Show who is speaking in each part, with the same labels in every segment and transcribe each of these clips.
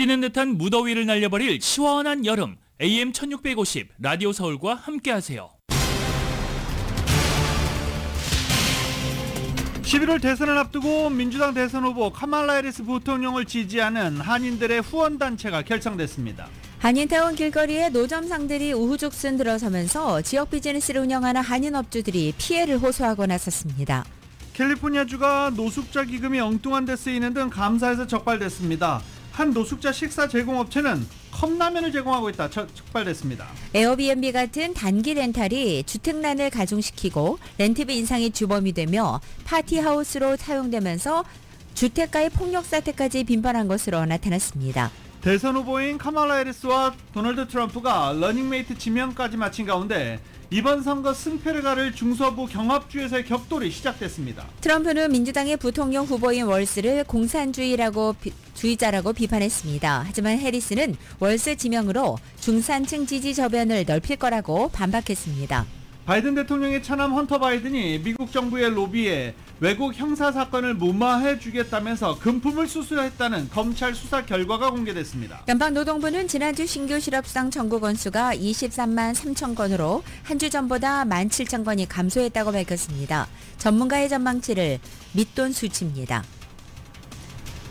Speaker 1: 찌는 듯한 무더위를 날려버릴 시원한 여름. AM 1650 라디오 서울과 함께하세요.
Speaker 2: 11월 대선을 앞두고 민주당 대선 후보 카말라 해리스 부통령을 지지하는 한인들의 후원단체가 결성됐습니다.
Speaker 3: 한인타운 길거리에 노점상들이 우후죽순 들어서면서 지역 비즈니스를 운영하는 한인업주들이 피해를 호소하고 나섰습니다.
Speaker 2: 캘리포니아주가 노숙자 기금이 엉뚱한 데 쓰이는 등 감사에서 적발됐습니다. 한 노숙자 식사 제공업체는 컵라면을 제공하고 있다 적발됐습니다.
Speaker 3: 에어비앤비 같은 단기 렌탈이 주택난을 가중시키고 렌트비 인상이 주범이 되며 파티하우스로 사용되면서 주택가의 폭력 사태까지 빈번한 것으로 나타났습니다.
Speaker 2: 대선 후보인 카말라 해리스와 도널드 트럼프가 러닝메이트 지명까지 마친 가운데 이번 선거 승패를 가를 중서부 경합주에서의 격돌이 시작됐습니다.
Speaker 3: 트럼프는 민주당의 부통령 후보인 월스를 주의자라고 비판했습니다. 하지만 해리스는 월스 지명으로 중산층 지지 저변을 넓힐 거라고 반박했습니다.
Speaker 2: 바이든 대통령의 차남 헌터 바이든이 미국 정부의 로비에 외국 형사 사건을 무마해 주겠다면서 금품을 수수했다는 검찰 수사 결과가 공개됐습니다.
Speaker 3: 연방노동부는 지난주 신규 실업상 청구 건수가 23만 3천 건으로 한 주 전보다 1만 7천 건이 감소했다고 밝혔습니다. 전문가의 전망치를 밑돈 수치입니다.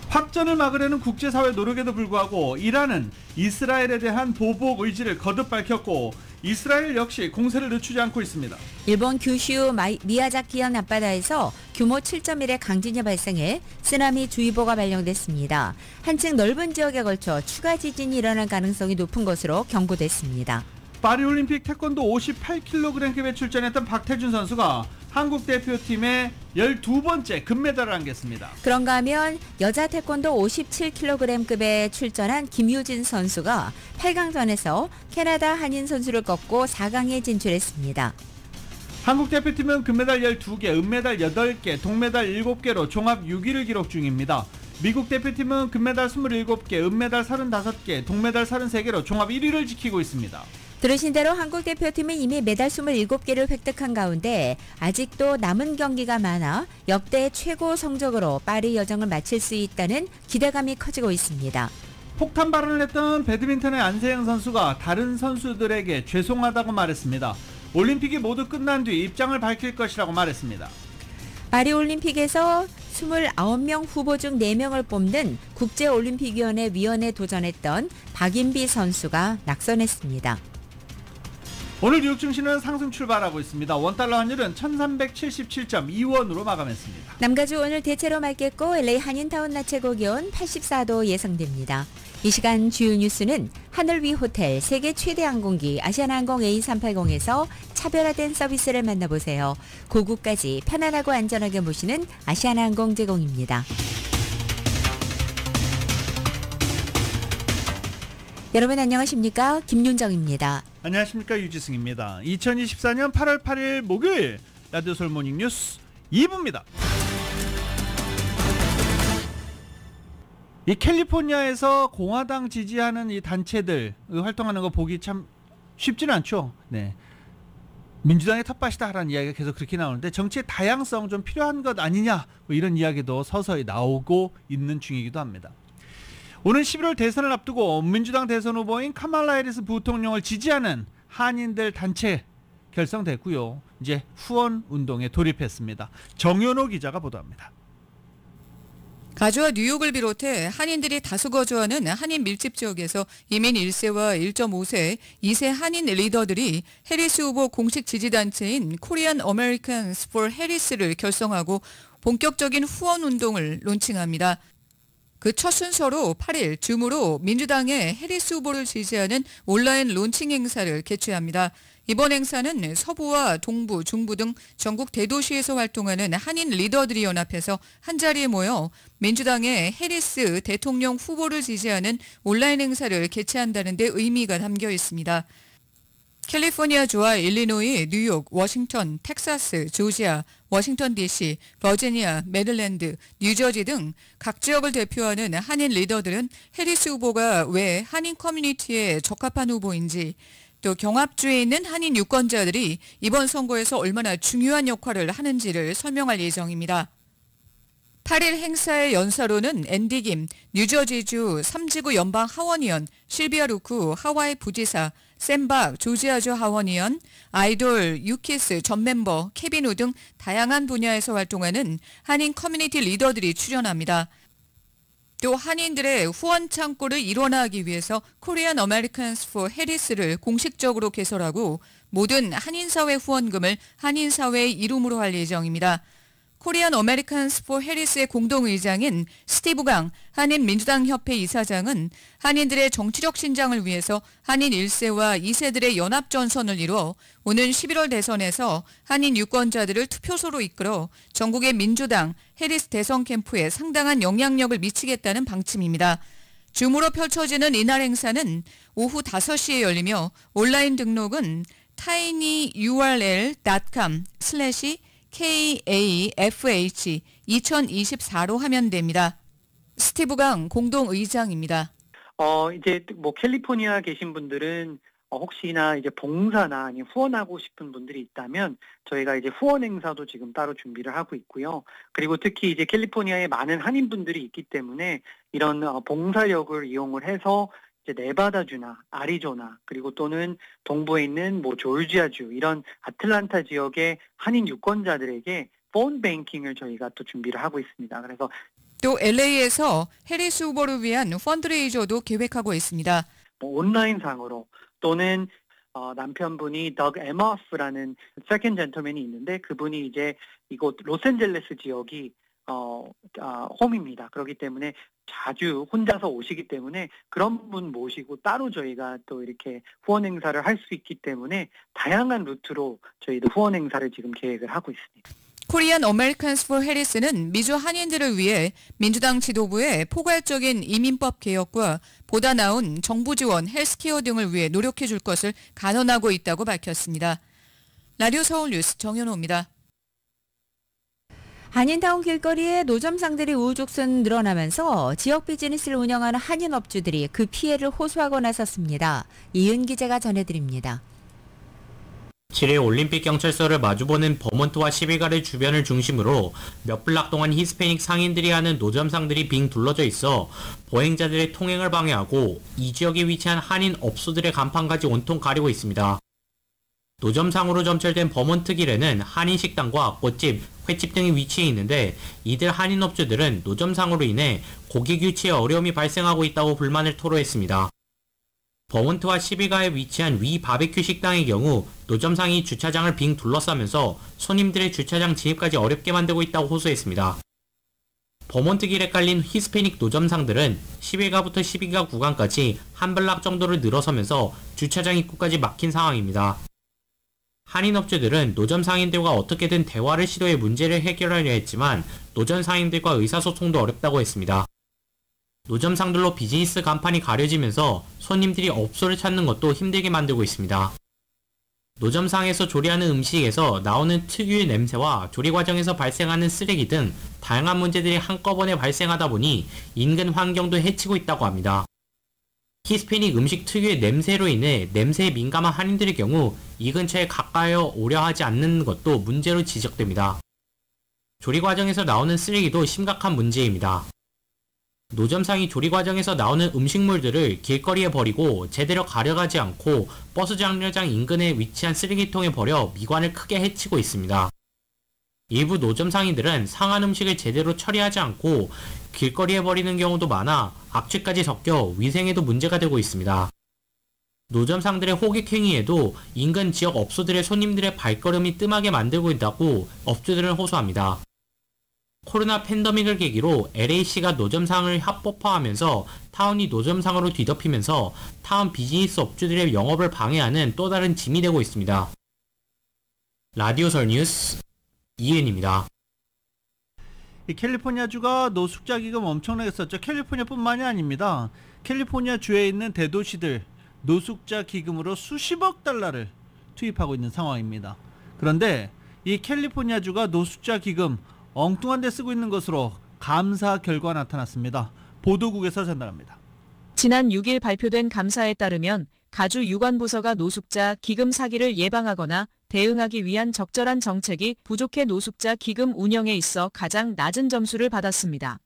Speaker 2: 확전을 막으려는 국제사회 노력에도 불구하고 이란은 이스라엘에 대한 보복 의지를 거듭 밝혔고 이스라엘 역시 공세를 늦추지 않고 있습니다.
Speaker 3: 일본 규슈 미야자키현 앞바다에서 규모 7.1의 강진이 발생해 쓰나미 주의보가 발령됐습니다. 한층 넓은 지역에 걸쳐 추가 지진이 일어날 가능성이 높은 것으로 경고됐습니다.
Speaker 2: 파리올림픽 태권도 58kg급에 출전했던 박태준 선수가 한국 대표팀의 12번째 금메달을 안겼습니다.
Speaker 3: 그런가 하면 여자 태권도 57kg급에 출전한 김유진 선수가 8강전에서 캐나다 한인 선수를 꺾고 4강에 진출했습니다.
Speaker 2: 한국 대표팀은 금메달 12개, 은메달 8개, 동메달 7개로 종합 6위를 기록 중입니다. 미국 대표팀은 금메달 27개, 은메달 35개, 동메달 33개로 종합 1위를 지키고 있습니다.
Speaker 3: 들으신 대로 한국 대표팀은 이미 메달 27개를 획득한 가운데 아직도 남은 경기가 많아 역대 최고 성적으로 파리 여정을 마칠 수 있다는 기대감이 커지고 있습니다.
Speaker 2: 폭탄 발언을 했던 배드민턴의 안세영 선수가 다른 선수들에게 죄송하다고 말했습니다. 올림픽이 모두 끝난 뒤 입장을 밝힐 것이라고 말했습니다.
Speaker 3: 파리올림픽에서 29명 후보 중 4명을 뽑는 국제올림픽위원회 위원에 도전했던 박인비 선수가 낙선했습니다.
Speaker 2: 오늘 뉴욕 증시는 상승 출발하고 있습니다. 원달러 환율은 1377.2원으로 마감했습니다.
Speaker 3: 남가주 오늘 대체로 맑겠고 LA 한인타운 낮 최고 기온 84도 예상됩니다. 이 시간 주요 뉴스는 하늘 위 호텔 세계 최대 항공기 아시아나항공 A380에서 차별화된 서비스를 만나보세요. 고국까지 편안하고 안전하게 모시는 아시아나항공 제공입니다. 여러분 안녕하십니까? 김윤정입니다.
Speaker 2: 안녕하십니까? 유지승입니다. 2024년 8월 8일 목요일 라디오 서울 모닝 뉴스 2부입니다. 이 캘리포니아에서 공화당 지지하는 이 단체들 활동하는 거 보기 참 쉽지는 않죠. 네. 민주당의 텃밭이다라는 이야기가 계속 그렇게 나오는데 정치의 다양성 좀 필요한 것 아니냐 뭐 이런 이야기도 서서히 나오고 있는 중이기도 합니다. 오는 11월 대선을 앞두고 민주당 대선 후보인 카말라 해리스 부통령을 지지하는 한인들 단체 결성됐고요. 이제 후원 운동에 돌입했습니다. 정연호 기자가 보도합니다.
Speaker 4: 가주와 뉴욕을 비롯해 한인들이 다수 거주하는 한인 밀집 지역에서 이민 1세와 1.5세, 2세 한인 리더들이 해리스 후보 공식 지지단체인 코리안 어메리칸스 포 해리스를 결성하고 본격적인 후원 운동을 론칭합니다. 그 첫 순서로 8일 줌으로 민주당의 해리스 후보를 지지하는 온라인 론칭 행사를 개최합니다. 이번 행사는 서부와 동부, 중부 등 전국 대도시에서 활동하는 한인 리더들이 연합해서 한자리에 모여 민주당의 해리스 대통령 후보를 지지하는 온라인 행사를 개최한다는 데 의미가 담겨 있습니다. 캘리포니아주와 일리노이, 뉴욕, 워싱턴, 텍사스, 조지아, 워싱턴 DC, 버지니아, 메릴랜드, 뉴저지 등 각 지역을 대표하는 한인 리더들은 해리스 후보가 왜 한인 커뮤니티에 적합한 후보인지, 또 경합주에 있는 한인 유권자들이 이번 선거에서 얼마나 중요한 역할을 하는지를 설명할 예정입니다. 8일 행사의 연사로는 앤디 김, 뉴저지주 3지구 연방 하원의원, 실비아 루크 하와이 부지사, 샘박 조지아주 하원의원, 아이돌 유키스 전 멤버 케빈 우 등 다양한 분야에서 활동하는 한인 커뮤니티 리더들이 출연합니다. 또 한인들의 후원 창고를 일원화하기 위해서 코리안 어메리칸스 포 해리스를 공식적으로 개설하고 모든 한인사회 후원금을 한인사회의 이름으로 할 예정입니다. 코리안 어메리칸스 포 해리스의 공동의장인 스티브 강 한인민주당협회 이사장은 한인들의 정치적 신장을 위해서 한인 1세와 2세들의 연합전선을 이뤄 오는 11월 대선에서 한인 유권자들을 투표소로 이끌어 전국의 민주당 해리스 대선 캠프에 상당한 영향력을 미치겠다는 방침입니다. 줌으로 펼쳐지는 이날 행사는 오후 5시에 열리며 온라인 등록은 tinyurl.com/KAFH2024로 하면 됩니다. 스티브 강 공동의장입니다.
Speaker 5: 이제 뭐 캘리포니아 계신 분들은 혹시나 이제 봉사나 아니면 후원하고 싶은 분들이 있다면 저희가 이제 후원 행사도 지금 따로 준비를 하고 있고요. 그리고 특히 이제 캘리포니아에 많은 한인분들이 있기 때문에 이런 봉사력을 이용을 해서 이제 네바다주나 아리조나 그리고 또는 동부에 있는 뭐 조지아주 이런 아틀란타 지역의 한인 유권자들에게 폰 뱅킹을 저희가 또 준비를 하고 있습니다. 그래서
Speaker 4: 또 LA에서 해리스 후보를 위한 펀드레이저도 계획하고 있습니다.
Speaker 5: 뭐 온라인상으로 또는 남편분이 덕 에머스라는 세컨드 젠틀맨이 있는데 그분이 이제 이곳 로스앤젤레스 지역이 홈입니다. 그렇기 때문에 자주 혼자서 오시기 때문에 그런 분 모시고 따로 저희가 또 이렇게 후원 행사를 할 수 있기 때문에 다양한 루트로 저희도 후원 행사를 지금 계획을 하고 있습니다.
Speaker 4: 코리안 어메리칸스 포 해리스는 미주 한인들을 위해 민주당 지도부의 포괄적인 이민법 개혁과 보다 나은 정부 지원, 헬스케어 등을 위해 노력해 줄 것을 간언하고 있다고 밝혔습니다. 라디오 서울 뉴스 정현호입니다.
Speaker 3: 한인타운 길거리에 노점상들이 우후죽순 늘어나면서 지역 비즈니스를 운영하는 한인 업주들이 그 피해를 호소하고 나섰습니다. 이은 기자가 전해드립니다.
Speaker 6: 7일 올림픽 경찰서를 마주보는 버몬트와 11가를 주변을 중심으로 몇 블락 동안 히스패닉 상인들이 하는 노점상들이 빙 둘러져 있어 보행자들의 통행을 방해하고 이 지역에 위치한 한인 업소들의 간판까지 온통 가리고 있습니다. 노점상으로 점철된 버몬트 길에는 한인 식당과 꽃집, 횟집 등이 위치해 있는데 이들 한인 업주들은 노점상으로 인해 고객 유치에 어려움이 발생하고 있다고 불만을 토로했습니다. 버몬트와 12가에 위치한 위 바베큐 식당의 경우 노점상이 주차장을 빙 둘러싸면서 손님들의 주차장 진입까지 어렵게 만들고 있다고 호소했습니다. 버몬트 길에 깔린 히스패닉 노점상들은 11가부터 12가 구간까지 한 블락 정도를 늘어서면서 주차장 입구까지 막힌 상황입니다. 한인 업주들은 노점 상인들과 어떻게든 대화를 시도해 문제를 해결하려 했지만 노점 상인들과 의사소통도 어렵다고 했습니다. 노점상들로 비즈니스 간판이 가려지면서 손님들이 업소를 찾는 것도 힘들게 만들고 있습니다. 노점상에서 조리하는 음식에서 나오는 특유의 냄새와 조리 과정에서 발생하는 쓰레기 등 다양한 문제들이 한꺼번에 발생하다 보니 인근 환경도 해치고 있다고 합니다. 히스패닉 음식 특유의 냄새로 인해 냄새에 민감한 한인들의 경우 이 근처에 가까이 오려 하지 않는 것도 문제로 지적됩니다. 조리 과정에서 나오는 쓰레기도 심각한 문제입니다. 노점상이 조리 과정에서 나오는 음식물들을 길거리에 버리고 제대로 가려가지 않고 버스 정류장 인근에 위치한 쓰레기통에 버려 미관을 크게 해치고 있습니다. 일부 노점상인들은 상한 음식을 제대로 처리하지 않고 길거리에 버리는 경우도 많아 악취까지 섞여 위생에도 문제가 되고 있습니다. 노점상들의 호객 행위에도 인근 지역 업소들의 손님들의 발걸음이 뜸하게 만들고 있다고 업주들은 호소합니다. 코로나 팬데믹을 계기로 LA시가 노점상을 합법화하면서 타운이 노점상으로 뒤덮이면서 타운 비즈니스 업주들의 영업을 방해하는 또 다른 짐이 되고 있습니다. 라디오설 뉴스 이은입니다.
Speaker 2: 이 캘리포니아주가 노숙자 기금 엄청나게 썼죠. 캘리포니아뿐만이 아닙니다. 캘리포니아 주에 있는 대도시들 노숙자 기금으로 수십억 달러를 투입하고 있는 상황입니다. 그런데 이 캘리포니아주가 노숙자 기금 엉뚱한 데 쓰고 있는 것으로 감사 결과가 나타났습니다. 보도국에서 전달합니다.
Speaker 7: 지난 6일 발표된 감사에 따르면 가주 유관부서가 노숙자 기금 사기를 예방하거나 대응하기 위한 적절한 정책이 부족해 노숙자 기금 운영에 있어 가장 낮은 점수를 받았습니다.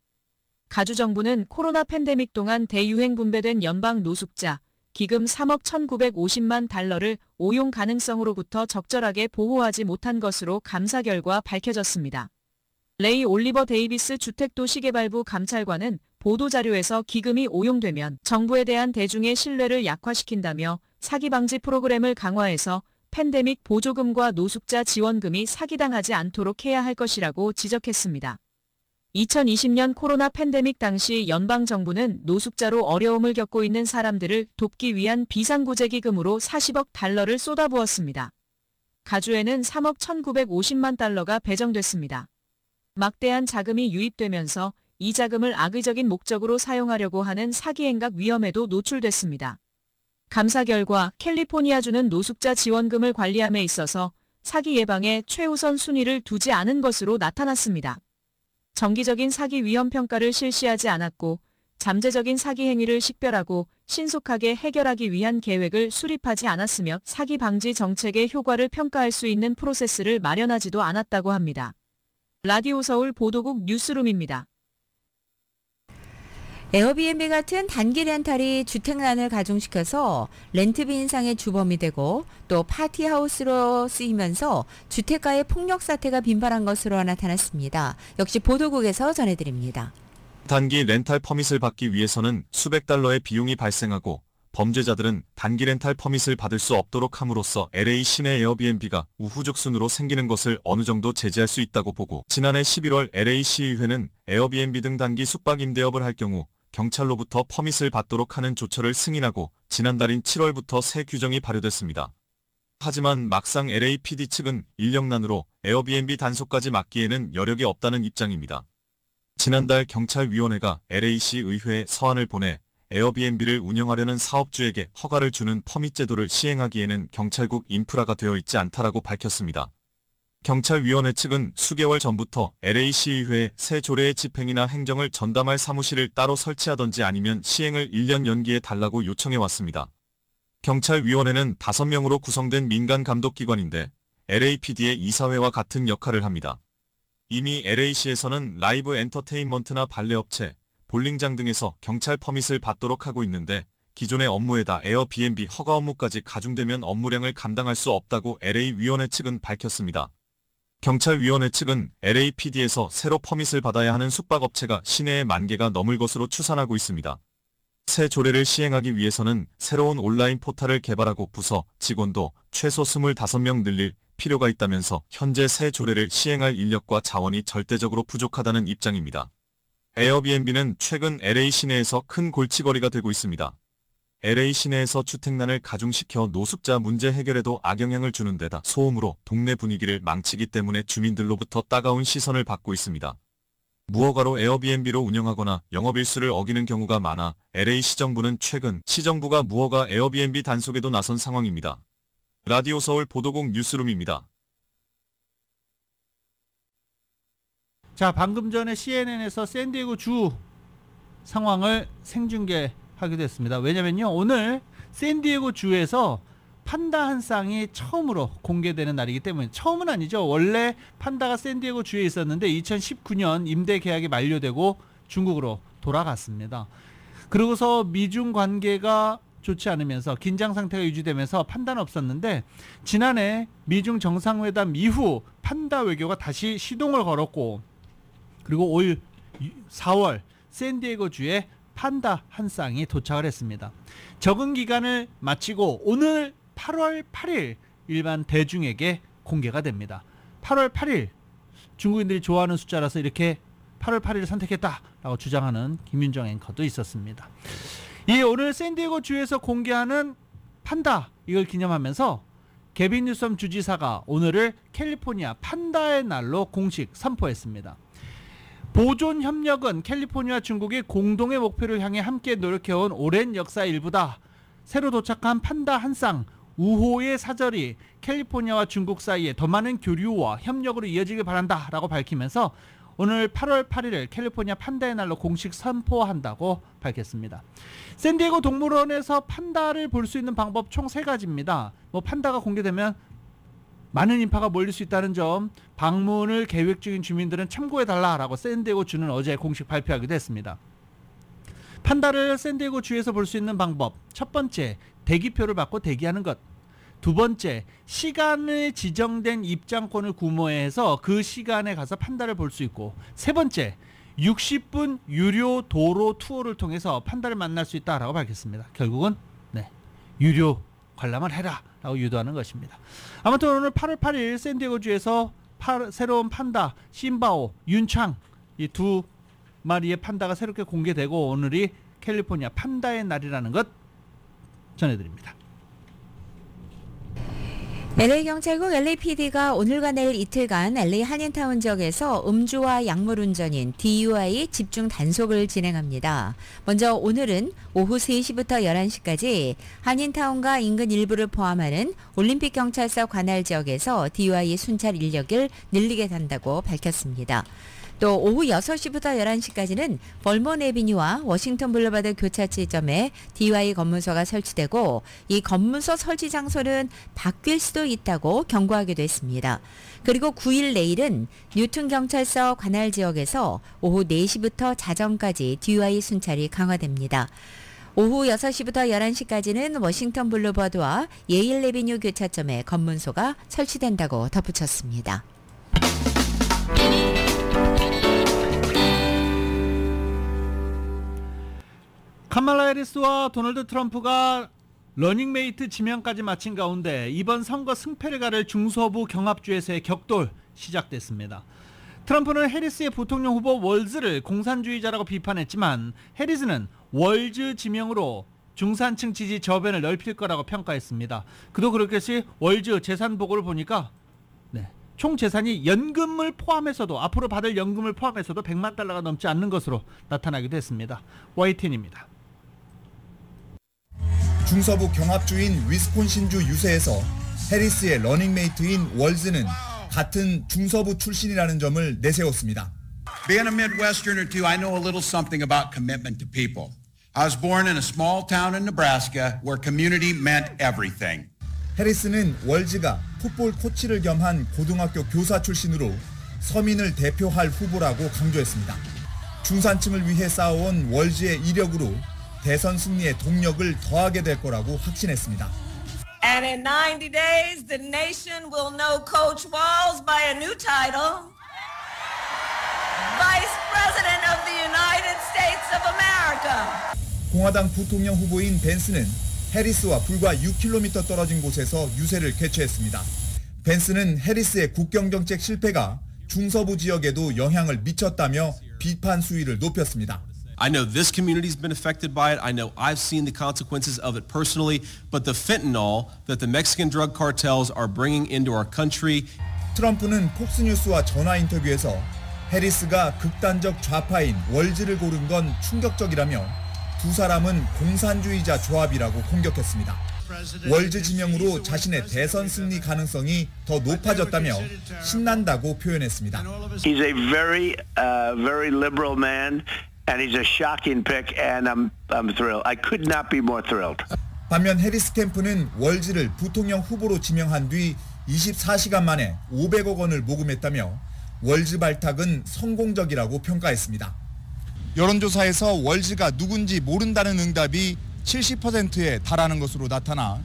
Speaker 7: 가주 정부는 코로나 팬데믹 동안 대유행 분배된 연방 노숙자 기금 3억 1,950만 달러를 오용 가능성으로부터 적절하게 보호하지 못한 것으로 감사 결과 밝혀졌습니다. 레이 올리버 데이비스 주택도시개발부 감찰관은 보도자료에서 기금이 오용되면 정부에 대한 대중의 신뢰를 약화시킨다며 사기 방지 프로그램을 강화해서 팬데믹 보조금과 노숙자 지원금이 사기당하지 않도록 해야 할 것이라고 지적했습니다. 2020년 코로나 팬데믹 당시 연방정부는 노숙자로 어려움을 겪고 있는 사람들을 돕기 위한 비상구제기금으로 40억 달러를 쏟아부었습니다. 가주에는 3억 1,950만 달러가 배정됐습니다. 막대한 자금이 유입되면서 이 자금을 악의적인 목적으로 사용하려고 하는 사기 행각 위험에도 노출됐습니다. 감사 결과 캘리포니아주는 노숙자 지원금을 관리함에 있어서 사기 예방에 최우선 순위를 두지 않은 것으로 나타났습니다. 정기적인 사기 위험 평가를 실시하지 않았고 잠재적인 사기 행위를 식별하고 신속하게 해결하기 위한 계획을 수립하지 않았으며 사기 방지 정책의 효과를 평가할 수 있는 프로세스를 마련하지도 않았다고 합니다. 라디오 서울 보도국 뉴스룸입니다.
Speaker 3: 에어비앤비 같은 단기 렌탈이 주택난을 가중시켜서 렌트비 인상의 주범이 되고 또 파티하우스로 쓰이면서 주택가의 폭력 사태가 빈발한 것으로 나타났습니다. 역시 보도국에서 전해드립니다.
Speaker 8: 단기 렌탈 퍼밋을 받기 위해서는 수백 달러의 비용이 발생하고 범죄자들은 단기 렌탈 퍼밋을 받을 수 없도록 함으로써 LA 시내 에어비앤비가 우후죽 순으로 생기는 것을 어느 정도 제재할 수 있다고 보고 지난해 11월 LA 시의회는 에어비앤비 등 단기 숙박 임대업을 할 경우 경찰로부터 퍼밋을 받도록 하는 조처를 승인하고 지난달인 7월부터 새 규정이 발효됐습니다. 하지만 막상 LAPD 측은 인력난으로 에어비앤비 단속까지 막기에는 여력이 없다는 입장입니다. 지난달 경찰위원회가 LA시 의회에 서한을 보내 에어비앤비를 운영하려는 사업주에게 허가를 주는 퍼밋 제도를 시행하기에는 경찰국 인프라가 되어 있지 않다라고 밝혔습니다. 경찰위원회 측은 수개월 전부터 LA시의회에 새 조례의 집행이나 행정을 전담할 사무실을 따로 설치하던지 아니면 시행을 1년 연기해 달라고 요청해왔습니다. 경찰위원회는 5명으로 구성된 민간 감독기관인데 LAPD의 이사회와 같은 역할을 합니다. 이미 LA시에서는 라이브 엔터테인먼트나 발레 업체, 볼링장 등에서 경찰 퍼밋을 받도록 하고 있는데 기존의 업무에다 에어비앤비 허가 업무까지 가중되면 업무량을 감당할 수 없다고 LA위원회 측은 밝혔습니다. 경찰위원회 측은 LAPD에서 새로 퍼밋을 받아야 하는 숙박업체가 시내에 10,000개가 넘을 것으로 추산하고 있습니다. 새 조례를 시행하기 위해서는 새로운 온라인 포털을 개발하고 부서, 직원도 최소 25명 늘릴 필요가 있다면서 현재 새 조례를 시행할 인력과 자원이 절대적으로 부족하다는 입장입니다. 에어비앤비는 최근 LA 시내에서 큰 골칫거리가 되고 있습니다. LA 시내에서 주택난을 가중시켜 노숙자 문제 해결에도 악영향을 주는 데다 소음으로 동네 분위기를 망치기 때문에 주민들로부터 따가운 시선을 받고 있습니다. 무허가로 에어비앤비로 운영하거나 영업일수를 어기는 경우가 많아 LA 시정부는 최근 시정부가 무허가 에어비앤비 단속에도 나선 상황입니다. 라디오 서울 보도국 뉴스룸입니다.
Speaker 2: 자, 방금 전에 CNN에서 샌디에고 주 상황을 생중계하기도 했습니다. 왜냐면요, 오늘 샌디에고 주에서 판다 한 쌍이 처음으로 공개되는 날이기 때문에, 처음은 아니죠. 원래 판다가 샌디에고 주에 있었는데 2019년 임대 계약이 만료되고 중국으로 돌아갔습니다. 그러고서 미중 관계가 좋지 않으면서 긴장 상태가 유지되면서 판다는 없었는데, 지난해 미중 정상회담 이후 판다 외교가 다시 시동을 걸었고, 그리고 올 4월 샌디에고 주에 판다 한 쌍이 도착을 했습니다. 적응 기간을 마치고 오늘 8월 8일 일반 대중에게 공개가 됩니다. 8월 8일, 중국인들이 좋아하는 숫자라서 이렇게 8월 8일을 선택했다라고 주장하는 김윤정 앵커도 있었습니다. 이 오늘 샌디에고 주에서 공개하는 판다, 이걸 기념하면서 개빈 뉴섬 주지사가 오늘을 캘리포니아 판다의 날로 공식 선포했습니다. 보존 협력은 캘리포니아와 중국이 공동의 목표를 향해 함께 노력해온 오랜 역사의 일부다. 새로 도착한 판다 한 쌍 우호의 사절이 캘리포니아와 중국 사이에 더 많은 교류와 협력으로 이어지길 바란다 라고 밝히면서 오늘 8월 8일을 캘리포니아 판다의 날로 공식 선포한다고 밝혔습니다. 샌디에고 동물원에서 판다를 볼 수 있는 방법 총 3가지입니다. 판다가 공개되면 많은 인파가 몰릴 수 있다는 점, 방문을 계획 중인 주민들은 참고해달라라고 샌디에고 주는 어제 공식 발표하기도 했습니다. 판다를 샌디에고 주에서 볼 수 있는 방법, 첫 번째, 대기표를 받고 대기하는 것. 두 번째, 시간에 지정된 입장권을 구매해서 그 시간에 가서 판다를 볼 수 있고, 세 번째, 60분 유료 도로 투어를 통해서 판다를 만날 수 있다라고 밝혔습니다. 결국은 유료 관람을 해라 라고 유도하는 것입니다. 아무튼 오늘 8월 8일 샌디에고주에서 새로운 판다 심바오, 윤창 이 두 마리의 판다가 새롭게 공개되고 오늘이 캘리포니아 판다의 날이라는 것 전해드립니다.
Speaker 3: LA경찰국 LAPD가 오늘과 내일 이틀간 LA 한인타운 지역에서 음주와 약물운전인 DUI 집중 단속을 진행합니다. 먼저 오늘은 오후 3시부터 11시까지 한인타운과 인근 일부를 포함하는 올림픽경찰서 관할 지역에서 DUI 순찰 인력을 늘리게 한다고 밝혔습니다. 또 오후 6시부터 11시까지는 벌몬 에비뉴와 워싱턴 블루바드 교차 지점에 DUI 검문소가 설치되고 이 검문소 설치 장소는 바뀔 수도 있다고 경고하기도 했습니다. 그리고 9일 내일은 뉴튼 경찰서 관할 지역에서 오후 4시부터 자정까지 DUI 순찰이 강화됩니다. 오후 6시부터 11시까지는 워싱턴 블루바드와 예일 에비뉴 교차점에 검문소가 설치된다고 덧붙였습니다.
Speaker 2: 카말라 해리스와 도널드 트럼프가 러닝메이트 지명까지 마친 가운데 이번 선거 승패를 가를 중서부 경합주에서의 격돌 시작됐습니다. 트럼프는 해리스의 부통령 후보 월즈를 공산주의자라고 비판했지만 해리스는 월즈 지명으로 중산층 지지 저변을 넓힐 거라고 평가했습니다. 그도 그렇듯이 월즈 재산 보고를 보니까 총 재산이 연금을 포함해서도 앞으로 받을 연금을 포함해서도 100만 달러가 넘지 않는 것으로 나타나기도 했습니다. YTN입니다.
Speaker 9: 중서부 경합주인 위스콘신주 유세에서 해리스의 러닝메이트인 월즈는 같은 중서부 출신이라는 점을 내세웠습니다.
Speaker 10: Being a Midwesterner too, I know a little something about commitment to people. I was born in a small town in Nebraska where community meant everything.
Speaker 9: 해리스는 월즈가 풋볼 코치를 겸한 고등학교 교사 출신으로 서민을 대표할 후보라고 강조했습니다. 중산층을 위해 쌓아온 월즈의 이력으로 대선 승리의 동력을 더하게 될 거라고 확신했습니다.
Speaker 11: And in 90 days, the nation will know Coach Walz by a new title, Vice President of the United States of America.
Speaker 9: 공화당 부통령 후보인 벤스는 해리스와 불과 6km 떨어진 곳에서 유세를 개최했습니다. 벤스는 해리스의 국경정책 실패가 중서부 지역에도 영향을 미쳤다며 비판 수위를 높였습니다.
Speaker 12: I know this community's been affected by it. I know I've seen the consequences of it personally. But the fentanyl that the Mexican drug cartels are bringing into our country.
Speaker 9: 트럼프는 폭스뉴스와 전화 인터뷰에서 해리스가 극단적 좌파인 월즈를 고른 건 충격적이라며 두 사람은 공산주의자 조합이라고 공격했습니다. 월즈 지명으로 자신의 대선 승리 가능성이 더 높아졌다며 신난다고 표현했습니다.
Speaker 13: He's a very liberal man. And he's a shocking pick, and I'm thrilled. I could not be more thrilled.
Speaker 9: 반면 해리스 캠프는 월즈를 부통령 후보로 지명한 뒤 24시간 만에 500억 원을 모금했다며 월즈 발탁은 성공적이라고 평가했습니다. 여론조사에서 월즈가 누군지 모른다는 응답이 70%에 달하는 것으로 나타나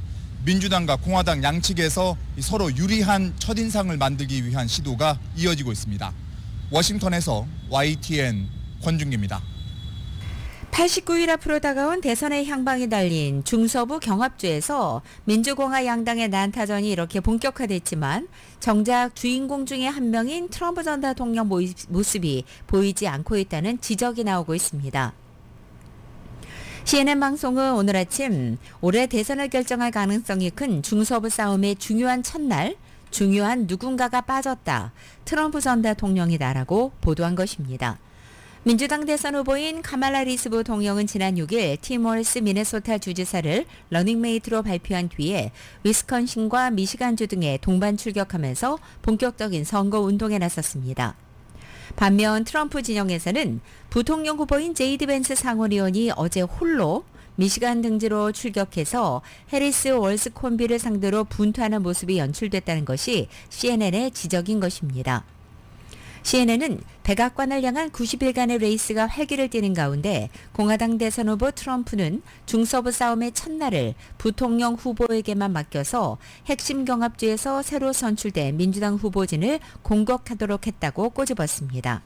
Speaker 9: 민주당과 공화당 양측에서 서로 유리한 첫인상을 만들기 위한 시도가 이어지고 있습니다. 워싱턴에서 YTN 권준기입니다.
Speaker 3: 89일 앞으로 다가온 대선의 향방이 달린 중서부 경합주에서 민주공화 양당의 난타전이 이렇게 본격화됐지만 정작 주인공 중에 한 명인 트럼프 전 대통령 모습이 보이지 않고 있다는 지적이 나오고 있습니다. CNN 방송은 오늘 아침 올해 대선을 결정할 가능성이 큰 중서부 싸움의 중요한 첫날 중요한 누군가가 빠졌다. 트럼프 전 대통령이다라고 보도한 것입니다. 민주당 대선 후보인 카말라 해리스 부통령은 지난 6일 팀 월스 미네소타 주지사를 러닝메이트로 발표한 뒤에 위스콘신과 미시간주 등에 동반 출격하면서 본격적인 선거 운동에 나섰습니다. 반면 트럼프 진영에서는 부통령 후보인 제이디 벤스 상원의원이 어제 홀로 미시간 등지로 출격해서 해리스 월스콤비를 상대로 분투하는 모습이 연출됐다는 것이 CNN의 지적인 것입니다. CNN은 백악관을 향한 90일간의 레이스가 활기를 띠는 가운데 공화당 대선 후보 트럼프는 중서부 싸움의 첫날을 부통령 후보에게만 맡겨서 핵심 경합지에서 새로 선출된 민주당 후보진을 공격하도록 했다고 꼬집었습니다.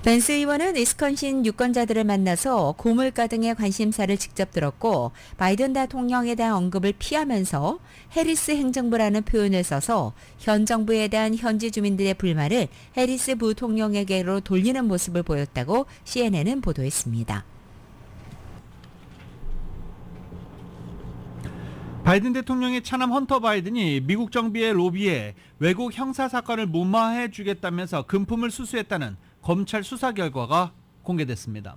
Speaker 3: 벤스 의원은 위스콘신 유권자들을 만나서 고물가 등의 관심사를 직접 들었고 바이든 대통령에 대한 언급을 피하면서 해리스 행정부라는 표현을 써서 현 정부에 대한 현지 주민들의 불만을 해리스 부통령에게로 돌리는 모습을 보였다고 CNN은 보도했습니다.
Speaker 2: 바이든 대통령의 차남 헌터 바이든이 미국 정부의 로비에 외국 형사 사건을 무마해 주겠다면서 금품을 수수했다는 검찰 수사 결과가 공개됐습니다.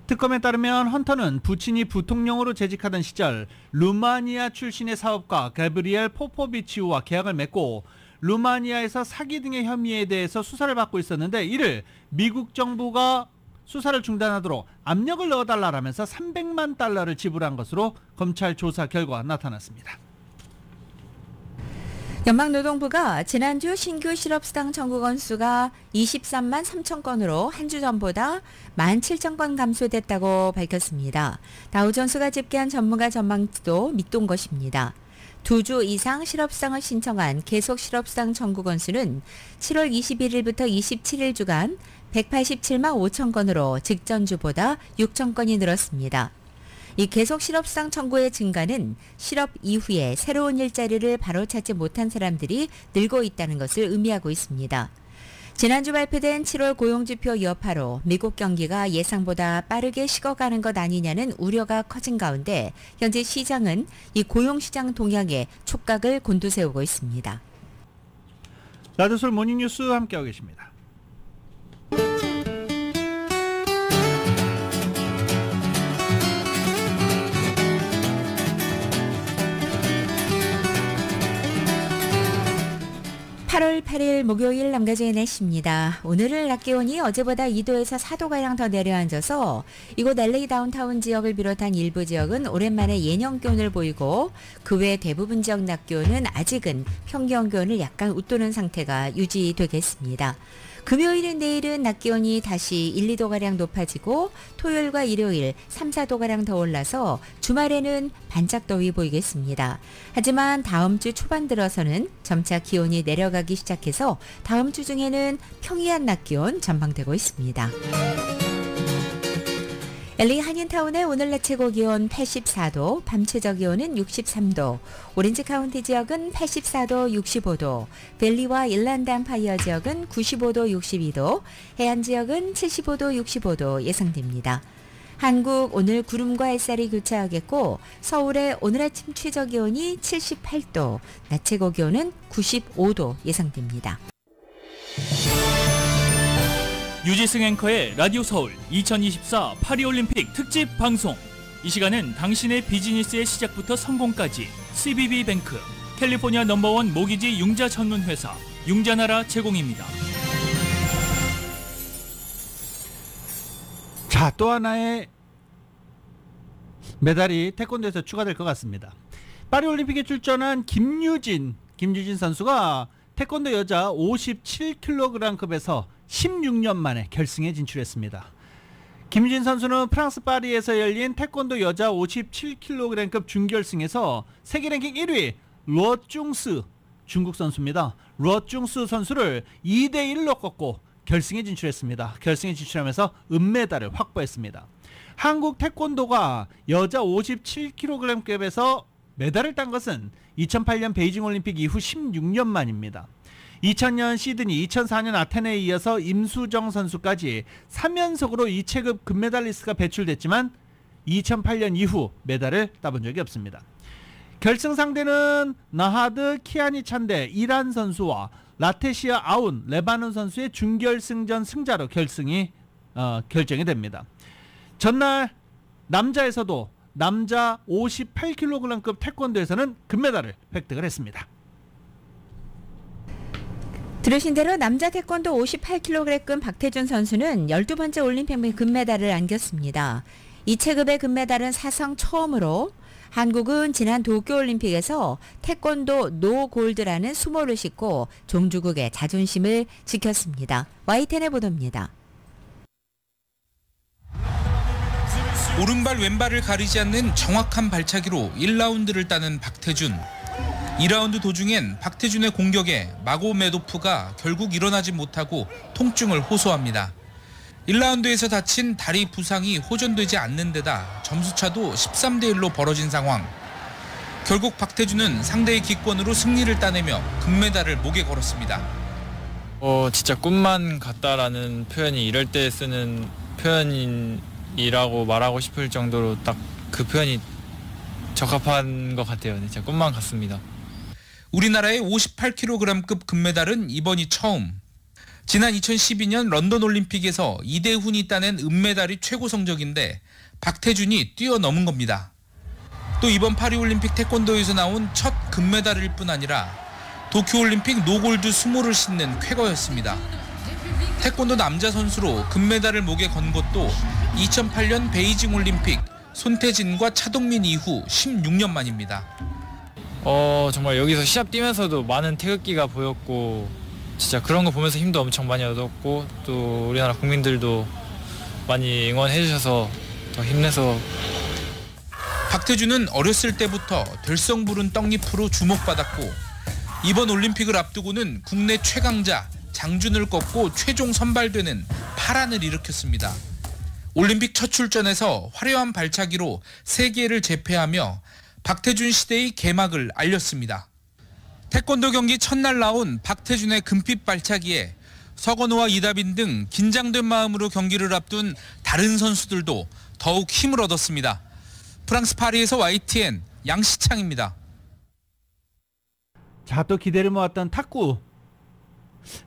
Speaker 2: 특검에 따르면 헌터는 부친이 부통령으로 재직하던 시절 루마니아 출신의 사업가 가브리엘 포포비치우와 계약을 맺고 루마니아에서 사기 등의 혐의에 대해서 수사를 받고 있었는데 이를 미국 정부가 수사를 중단하도록 압력을 넣어달라라면서 300만 달러를 지불한 것으로 검찰 조사 결과가 나타났습니다.
Speaker 3: 연방노동부가 지난주 신규 실업수당 청구 건수가 23만 3천 건으로 한 주 전보다 17,000건 감소됐다고 밝혔습니다. 다우존스가 집계한 전문가 전망치도 밑돈 것입니다. 2주 이상 실업수당을 신청한 계속 실업수당 청구 건수는 7월 21일부터 27일 주간 187만 5천 건으로 직전주보다 6천 건이 늘었습니다. 이 계속 실업수당 청구의 증가는 실업 이후에 새로운 일자리를 바로 찾지 못한 사람들이 늘고 있다는 것을 의미하고 있습니다. 지난주 발표된 7월 고용지표 여파로 미국 경기가 예상보다 빠르게 식어가는 것 아니냐는 우려가 커진 가운데 현재 시장은 이 고용시장 동향에 촉각을 곤두세우고 있습니다.
Speaker 2: 라디오솔 모닝뉴스 함께하고 계십니다.
Speaker 3: (8월 8일) 목요일 남가주의 날씨입니다. 오늘은 낮 기온이 어제보다 2도에서 4도가량 더 내려앉아서 이곳 LA 다운타운 지역을 비롯한 일부 지역은 오랜만에 예년 기온을 보이고 그 외 대부분 지역 낮 기온은 아직은 평균 기온을 약간 웃도는 상태가 유지되겠습니다. 금요일은 내일은 낮 기온이 다시 1, 2도가량 높아지고 토요일과 일요일 3, 4도가량 더 올라서 주말에는 반짝 더위 보이겠습니다. 하지만 다음 주 초반 들어서는 점차 기온이 내려가기 시작해서 다음 주 중에는 평이한 낮 기온 전망되고 있습니다. LA 한인타운의 오늘 낮 최고 기온 84도, 밤 최저 기온은 63도, 오렌지 카운티 지역은 84도, 65도, 벨리와 일란드 암파이어 지역은 95도, 62도, 해안 지역은 75도, 65도 예상됩니다. 한국 오늘 구름과 햇살이 교차하겠고 서울의 오늘 아침 최저 기온이 78도, 낮 최고 기온은 95도 예상됩니다.
Speaker 1: 유지승 앵커의 라디오 서울 2024 파리올림픽 특집 방송. 이 시간은 당신의 비즈니스의 시작부터 성공까지 CBB뱅크, 캘리포니아 넘버원 모기지 융자 전문 회사 융자나라 제공입니다.
Speaker 2: 자, 또 하나의 메달이 태권도에서 추가될 것 같습니다. 파리올림픽에 출전한 김유진 선수가 태권도 여자 57kg급에서 16년 만에 결승에 진출했습니다. 김유진 선수는 프랑스 파리에서 열린 태권도 여자 57kg급 준결승에서 세계 랭킹 1위 러쭝스 중국 선수입니다. 러쭝스 선수를 2대1로 꺾고 결승에 진출했습니다. 결승에 진출하면서 은메달을 확보했습니다. 한국 태권도가 여자 57kg급에서 메달을 딴 것은 2008년 베이징 올림픽 이후 16년 만입니다. 2000년 시드니, 2004년 아테네에 이어서 임수정 선수까지 3연속으로 이 체급 금메달리스트가 배출됐지만 2008년 이후 메달을 따본 적이 없습니다. 결승 상대는 나하드 키아니찬데 이란 선수와 라테시아 아운 레바논 선수의 준결승전 승자로 결승이 결정이 됩니다. 전날 남자에서도 남자 58kg급 태권도에서는 금메달을 획득을 했습니다.
Speaker 3: 들으신 대로 남자 태권도 58kg급 박태준 선수는 12번째 올림픽 금메달을 안겼습니다. 이 체급의 금메달은 사상 처음으로 한국은 지난 도쿄올림픽에서 태권도 노골드라는 수모를 싣고 종주국의 자존심을 지켰습니다. YTN의 보도입니다.
Speaker 14: 오른발 왼발을 가리지 않는 정확한 발차기로 1라운드를 따는 박태준. 2라운드 도중엔 박태준의 공격에 마고메도프가 결국 일어나지 못하고 통증을 호소합니다. 1라운드에서 다친 다리 부상이 호전되지 않는 데다 점수차도 13대1로 벌어진 상황. 결국 박태준은 상대의 기권으로 승리를 따내며 금메달을 목에 걸었습니다.
Speaker 15: 진짜 꿈만 같다라는 표현이 이럴 때 쓰는 표현이라고 말하고 싶을 정도로 딱 그 표현이 적합한 것 같아요. 진짜 꿈만 같습니다.
Speaker 14: 우리나라의 58kg급 금메달은 이번이 처음. 지난 2012년 런던 올림픽에서 이대훈이 따낸 은메달이 최고 성적인데 박태준이 뛰어넘은 겁니다. 또 이번 파리올림픽 태권도에서 나온 첫 금메달일 뿐 아니라 도쿄올림픽 노골드 수모를 싣는 쾌거였습니다. 태권도 남자 선수로 금메달을 목에 건 것도 2008년 베이징 올림픽 손태진과 차동민 이후 16년 만입니다.
Speaker 15: 정말 여기서 시합 뛰면서도 많은 태극기가 보였고 진짜 그런 거 보면서 힘도 엄청 많이 얻었고 또 우리나라 국민들도 많이 응원해 주셔서 더 힘내서.
Speaker 14: 박태준은 어렸을 때부터 될성 부른 떡잎으로 주목받았고 이번 올림픽을 앞두고는 국내 최강자 장준을 꺾고 최종 선발되는 파란을 일으켰습니다. 올림픽 첫 출전에서 화려한 발차기로 세계를 제패하며 박태준 시대의 개막을 알렸습니다. 태권도 경기 첫날 나온 박태준의 금빛 발차기에 서건우와 이다빈 등 긴장된 마음으로 경기를 앞둔 다른 선수들도 더욱 힘을 얻었습니다. 프랑스 파리에서 YTN 양시창입니다.
Speaker 2: 자, 또 기대를 모았던 탁구.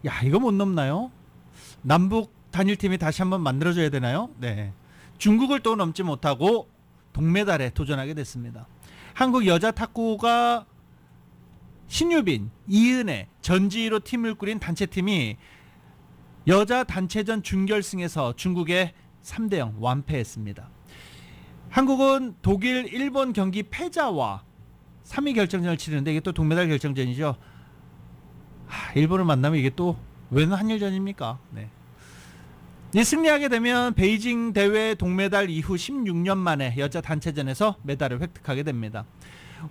Speaker 2: 야, 이거 못 넘나요? 남북 단일팀이 다시 한번 만들어줘야 되나요? 네. 중국을 또 넘지 못하고 동메달에 도전하게 됐습니다. 한국 여자 탁구가 신유빈, 이은혜, 전지희로 팀을 꾸린 단체팀이 여자 단체전 준결승에서 중국에 3대0 완패했습니다. 한국은 독일, 일본 경기 패자와 3위 결정전을 치르는데 이게 또 동메달 결정전이죠. 일본을 만나면 이게 또 웬 한일전입니까? 네. 승리하게 되면 베이징 대회 동메달 이후 16년 만에 여자 단체전에서 메달을 획득하게 됩니다.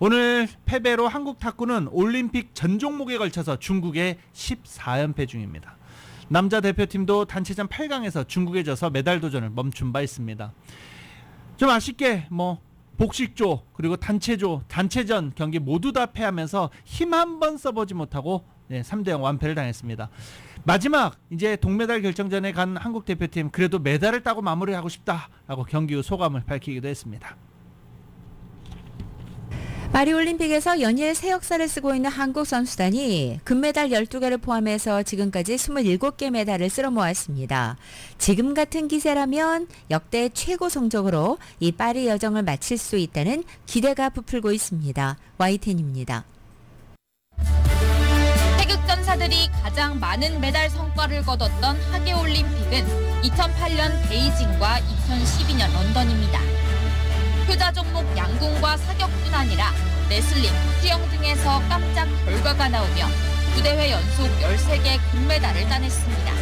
Speaker 2: 오늘 패배로 한국 탁구는 올림픽 전 종목에 걸쳐서 중국에 14연패 중입니다. 남자 대표팀도 단체전 8강에서 중국에 져서 메달 도전을 멈춘 바 있습니다. 좀 아쉽게 복식조 그리고 단체조, 단체전 경기 모두 다 패하면서 힘 한 번 써보지 못하고 3대0 완패를 당했습니다. 마지막 이제 동메달 결정전에 간 한국 대표팀 그래도 메달을 따고 마무리하고 싶다라고 경기 후 소감을 밝히기도 했습니다.
Speaker 3: 파리올림픽에서 연일 새 역사를 쓰고 있는 한국 선수단이 금메달 12개를 포함해서 지금까지 27개 메달을 쓸어 모았습니다. 지금 같은 기세라면 역대 최고 성적으로 이 파리 여정을 마칠 수 있다는 기대가 부풀고 있습니다. YTN입니다.
Speaker 16: 태극전사들이 가장 많은 메달 성과를 거뒀던 하계올림픽은 2008년 베이징과 2012년 런던입니다. 효자 종목 양궁과 사격뿐 아니라 레슬링, 수영 등에서 깜짝 결과가 나오며 9대회 연속 13개 금메달을 따냈습니다.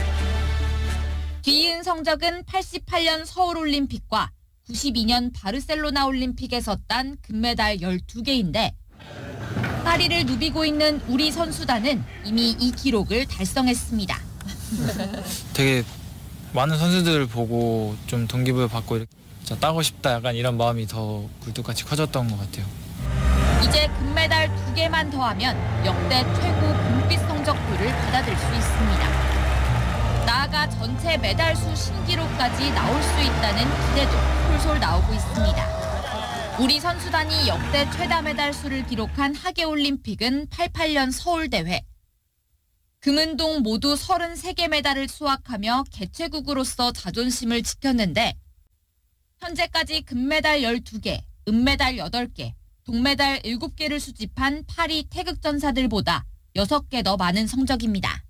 Speaker 16: 뒤이은 성적은 88년 서울올림픽과 92년 바르셀로나 올림픽에서 딴 금메달 12개인데 파리를 누비고 있는 우리 선수단은 이미 이 기록을 달성했습니다.
Speaker 15: 되게 많은 선수들을 보고 좀 동기부여 받고 이렇게 따고 싶다 약간 이런 마음이 더 굴뚝같이 커졌던 것 같아요.
Speaker 16: 이제 금메달 2개만 더하면 역대 최고 금빛 성적표를 받아들 수 있습니다. 나아가 전체 메달 수 신기록까지 나올 수 있다는 기대도 솔솔 나오고 있습니다. 우리 선수단이 역대 최다 메달 수를 기록한 하계올림픽은 88년 서울대회. 금은동 모두 33개 메달을 수확하며 개최국으로서 자존심을 지켰는데 현재까지 금메달 12개, 은메달 8개, 동메달 7개를 수집한 파리 태극전사들보다 6개 더 많은 성적입니다.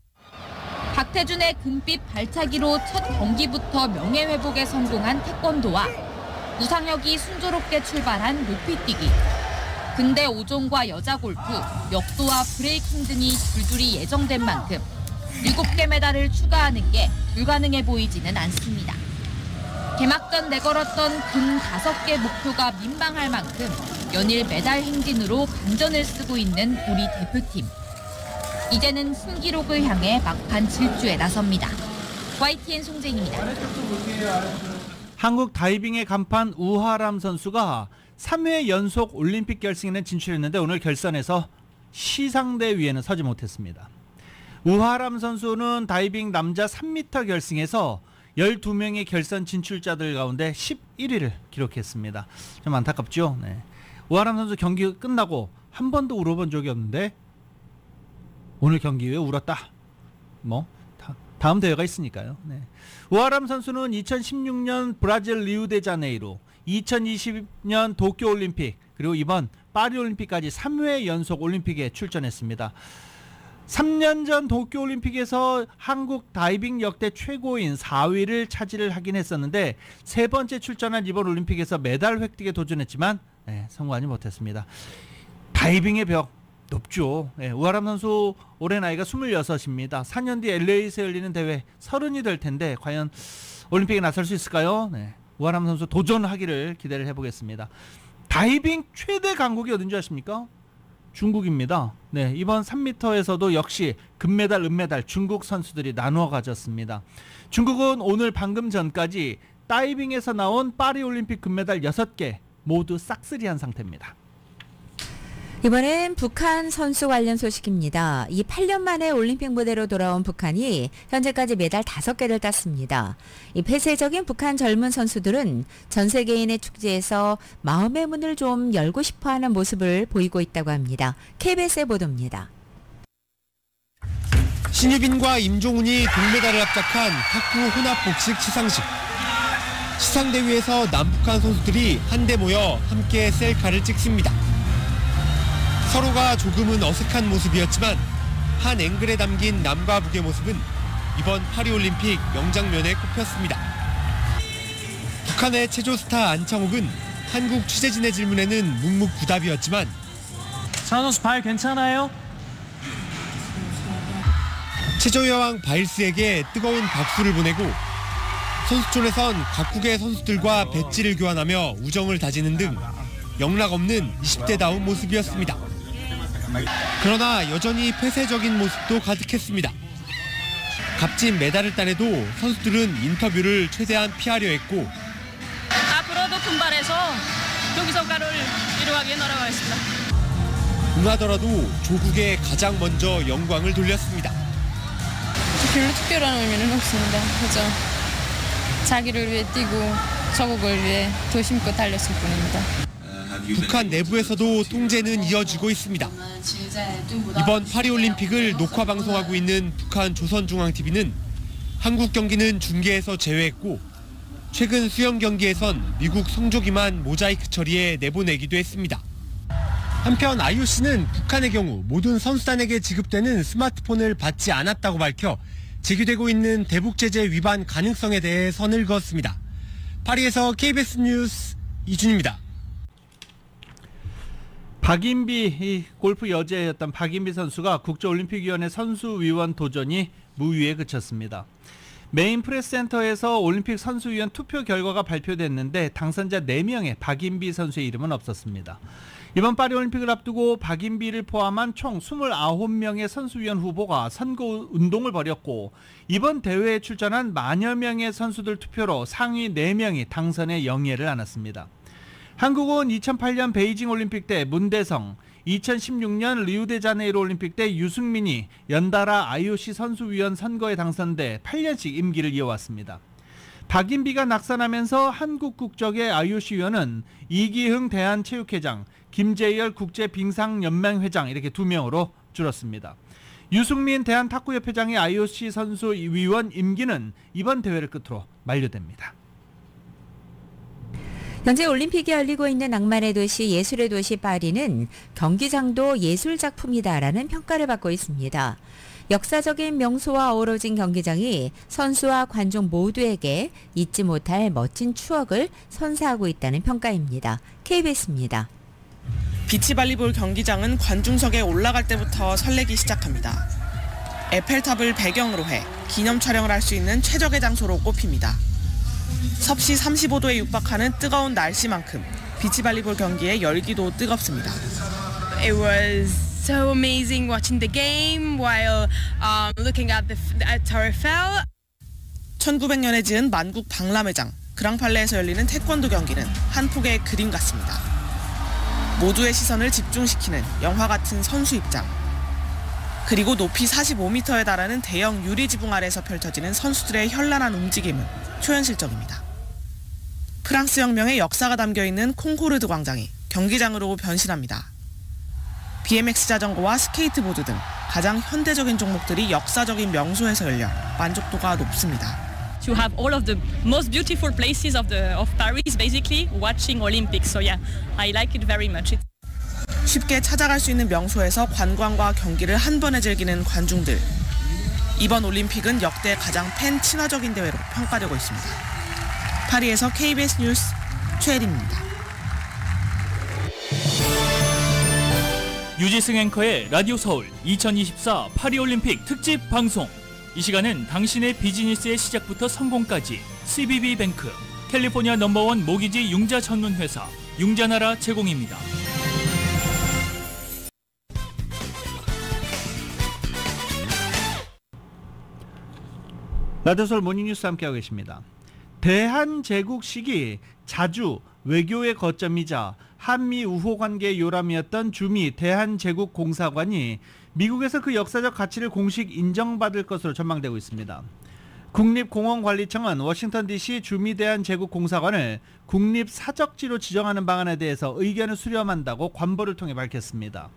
Speaker 16: 박태준의 금빛 발차기로 첫 경기부터 명예회복에 성공한 태권도와 우상혁이 순조롭게 출발한 높이뛰기. 근대 5종과 여자 골프, 역도와 브레이킹 등이 줄줄이 예정된 만큼 7개 메달을 추가하는 게 불가능해 보이지는 않습니다. 개막 전 내걸었던 금 5개 목표가 민망할 만큼 연일 메달 행진으로 반전을 쓰고 있는 우리 대표팀. 이제는 신기록을 향해 막판 질주에 나섭니다. YTN 송재인입니다.
Speaker 2: 한국 다이빙의 간판 우하람 선수가 3회 연속 올림픽 결승에는 진출했는데 오늘 결선에서 시상대 위에는 서지 못했습니다. 우하람 선수는 다이빙 남자 3m 결승에서 12명의 결선 진출자들 가운데 11위를 기록했습니다. 좀 안타깝죠? 네. 우하람 선수 경기 끝나고 한 번도 울어본 적이 없는데 오늘 경기 후에 울었다. 다음 대회가 있으니까요. 네. 우하람 선수는 2016년 브라질 리우데자네이루, 2020년 도쿄올림픽, 그리고 이번 파리올림픽까지 3회 연속 올림픽에 출전했습니다. 3년 전 도쿄올림픽에서 한국 다이빙 역대 최고인 4위를 차지를 하긴 했었는데 세 번째 출전한 이번 올림픽에서 메달 획득에 도전했지만 성공하지 못했습니다. 다이빙의 벽 높죠. 우하람 선수 올해 나이가 26입니다. 4년 뒤 LA에서 열리는 대회 30이 될 텐데 과연 올림픽에 나설 수 있을까요? 우하람 선수 도전하기를 기대를 해보겠습니다. 다이빙 최대 강국이 어딘지 아십니까? 중국입니다. 이번 3m에서도 역시 금메달, 은메달 중국 선수들이 나누어 가졌습니다. 중국은 오늘 방금 전까지 다이빙에서 나온 파리올림픽 금메달 6개 모두 싹쓸이한 상태입니다.
Speaker 3: 이번엔 북한 선수 관련 소식입니다. 이 8년 만에 올림픽 무대로 돌아온 북한이 현재까지 메달 5개를 땄습니다. 이 폐쇄적인 북한 젊은 선수들은 전 세계인의 축제에서 마음의 문을 좀 열고 싶어하는 모습을 보이고 있다고 합니다. KBS의 보도입니다.
Speaker 17: 신유빈과 임종훈이 동메달을 합작한 탁구 혼합 복식 시상식. 시상대 위에서 남북한 선수들이 한데 모여 함께 셀카를 찍습니다. 서로가 조금은 어색한 모습이었지만 한 앵글에 담긴 남과 북의 모습은 이번 파리올림픽 명장면에 꼽혔습니다. 북한의 체조 스타 안창욱은 한국 취재진의 질문에는 묵묵부답이었지만
Speaker 18: 찬 선수 발 괜찮아요?
Speaker 17: 체조 여왕 바일스에게 뜨거운 박수를 보내고 선수촌에선 각국의 선수들과 배지를 교환하며 우정을 다지는 등 영락없는 20대다운 모습이었습니다. 그러나 여전히 폐쇄적인 모습도 가득했습니다. 값진 메달을 따내도 선수들은 인터뷰를 최대한 피하려 했고
Speaker 19: 앞으로도 분발해서 경기 성과를 이루하기에 노력하겠습니다.
Speaker 17: 응하더라도 조국에 가장 먼저 영광을 돌렸습니다.
Speaker 20: 별로 특별한 의미는 없습니다. 그죠? 자기를 위해 뛰고 저국을 위해 도심껏 달렸을 뿐입니다.
Speaker 17: 북한 내부에서도 통제는 이어지고 있습니다. 이번 파리올림픽을 녹화 방송하고 있는 북한 조선중앙TV는 한국 경기는 중계에서 제외했고 최근 수영 경기에선 미국 성조기만 모자이크 처리해 내보내기도 했습니다. 한편 IOC는 북한의 경우 모든 선수단에게 지급되는 스마트폰을 받지 않았다고 밝혀 제기되고 있는 대북 제재 위반 가능성에 대해 선을 그었습니다. 파리에서 KBS 뉴스 이준입니다.
Speaker 2: 박인비, 골프 여제였던 박인비 선수가 국제올림픽위원회 선수위원 도전이 무위에 그쳤습니다. 메인 프레스센터에서 올림픽 선수위원 투표 결과가 발표됐는데 당선자 4명의 박인비 선수의 이름은 없었습니다. 이번 파리올림픽을 앞두고 박인비를 포함한 총 29명의 선수위원 후보가 선거운동을 벌였고 이번 대회에 출전한 만여 명의 선수들 투표로 상위 4명이 당선의 영예를 안았습니다. 한국은 2008년 베이징 올림픽 때 문대성, 2016년 리우데자네이루 올림픽 때 유승민이 연달아 IOC 선수위원 선거에 당선돼 8년씩 임기를 이어왔습니다. 박인비가 낙선하면서 한국 국적의 IOC 위원은 이기흥 대한체육회장, 김재열 국제빙상연맹회장 이렇게 2명으로 줄었습니다. 유승민 대한탁구협회장의 IOC 선수위원 임기는 이번 대회를 끝으로 만료됩니다.
Speaker 3: 현재 올림픽이 열리고 있는 낭만의 도시, 예술의 도시 파리는 경기장도 예술작품이다라는 평가를 받고 있습니다. 역사적인 명소와 어우러진 경기장이 선수와 관중 모두에게 잊지 못할 멋진 추억을 선사하고 있다는 평가입니다. KBS입니다.
Speaker 21: 비치발리볼 경기장은 관중석에 올라갈 때부터 설레기 시작합니다. 에펠탑을 배경으로 해 기념 촬영을 할 수 있는 최적의 장소로 꼽힙니다. 섭씨 35도에 육박하는 뜨거운 날씨만큼 비치발리볼 경기의 열기도 뜨겁습니다.
Speaker 22: It was so amazing watching the game while looking at Torre Eiffel.
Speaker 21: 1900년에 지은 만국 박람회장 그랑팔레에서 열리는 태권도 경기는 한 폭의 그림 같습니다. 모두의 시선을 집중시키는 영화 같은 선수 입장. 그리고 높이 45m에 달하는 대형 유리 지붕 아래에서 펼쳐지는 선수들의 현란한 움직임은 초현실적입니다. 프랑스 혁명의 역사가 담겨있는 콩코르드 광장이 경기장으로 변신합니다. BMX 자전거와 스케이트보드 등 가장 현대적인 종목들이 역사적인 명소에서 열려 만족도가 높습니다.
Speaker 19: To have all of the most beautiful places of Paris, basically watching Olympics. So yeah, I like it very much.
Speaker 21: 쉽게 찾아갈 수 있는 명소에서 관광과 경기를 한 번에 즐기는 관중들. 이번 올림픽은 역대 가장 팬 친화적인 대회로 평가되고 있습니다. 파리에서 KBS 뉴스 최혜림입니다.
Speaker 1: 유지승 앵커의 라디오 서울 2024 파리올림픽 특집 방송. 이 시간은 당신의 비즈니스의 시작부터 성공까지 CBB뱅크, 캘리포니아 넘버원 모기지 융자 전문 회사 융자나라 제공입니다.
Speaker 2: 라디오 서울 모닝뉴스 함께하고 계십니다. 대한제국 시기 자주 외교의 거점이자 한미 우호 관계의 요람이었던 주미 대한제국공사관이 미국에서 그 역사적 가치를 공식 인정받을 것으로 전망되고 있습니다. 국립공원관리청은 워싱턴 DC 주미 대한제국공사관을 국립사적지로 지정하는 방안에 대해서 의견을 수렴한다고 관보를 통해 밝혔습니다.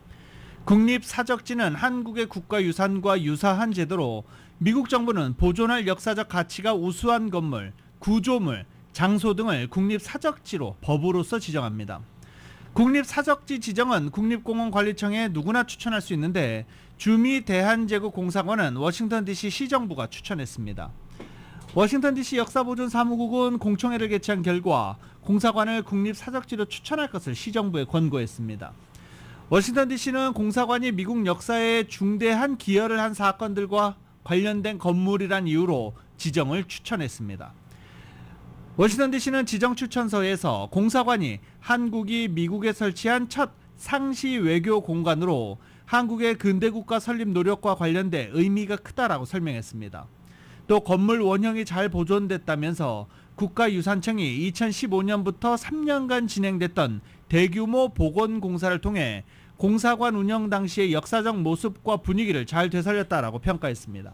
Speaker 2: 국립사적지는 한국의 국가유산과 유사한 제도로 미국 정부는 보존할 역사적 가치가 우수한 건물, 구조물, 장소 등을 국립사적지로 법으로서 지정합니다. 국립사적지 지정은 국립공원관리청에 누구나 추천할 수 있는데 주미 대한제국공사관은 워싱턴 DC 시정부가 추천했습니다. 워싱턴 DC 역사보존사무국은 공청회를 개최한 결과 공사관을 국립사적지로 추천할 것을 시정부에 권고했습니다. 워싱턴 DC는 공사관이 미국 역사에 중대한 기여를 한 사건들과 관련된 건물이란 이유로 지정을 추천했습니다. 워싱턴 DC는 지정 추천서에서 공사관이 한국이 미국에 설치한 첫 상시 외교 공간으로 한국의 근대국가 설립 노력과 관련돼 의미가 크다라고 설명했습니다. 또 건물 원형이 잘 보존됐다면서 국가유산청이 2015년부터 3년간 진행됐던 대규모 복원 공사를 통해 공사관 운영 당시의 역사적 모습과 분위기를 잘 되살렸다라고 평가했습니다.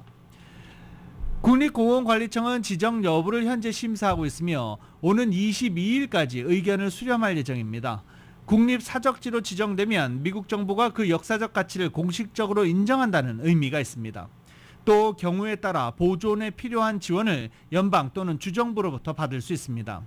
Speaker 2: 국립공원관리청은 지정 여부를 현재 심사하고 있으며 오는 22일까지 의견을 수렴할 예정입니다. 국립사적지로 지정되면 미국 정부가 그 역사적 가치를 공식적으로 인정한다는 의미가 있습니다. 또 경우에 따라 보존에 필요한 지원을 연방 또는 주정부로부터 받을 수 있습니다.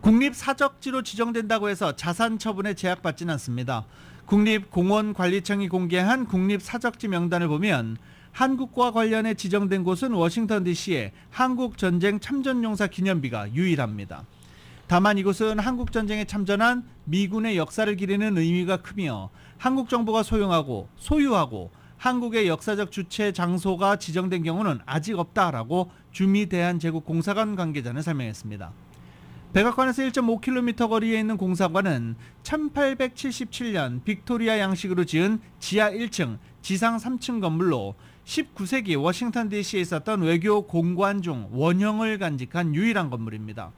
Speaker 2: 국립사적지로 지정된다고 해서 자산 처분에 제약받지는 않습니다. 국립공원관리청이 공개한 국립사적지 명단을 보면 한국과 관련해 지정된 곳은 워싱턴 DC의 한국전쟁 참전용사 기념비가 유일합니다. 다만 이곳은 한국전쟁에 참전한 미군의 역사를 기리는 의미가 크며 한국 정부가 소유하고 한국의 역사적 주체 장소가 지정된 경우는 아직 없다라고 주미 대한제국공사관 관계자는 설명했습니다. 백악관에서 1.5km 거리에 있는 공사관은 1877년 빅토리아 양식으로 지은 지하 1층, 지상 3층 건물로 19세기 워싱턴 DC에 있었던 외교 공관 중 원형을 간직한 유일한 건물입니다.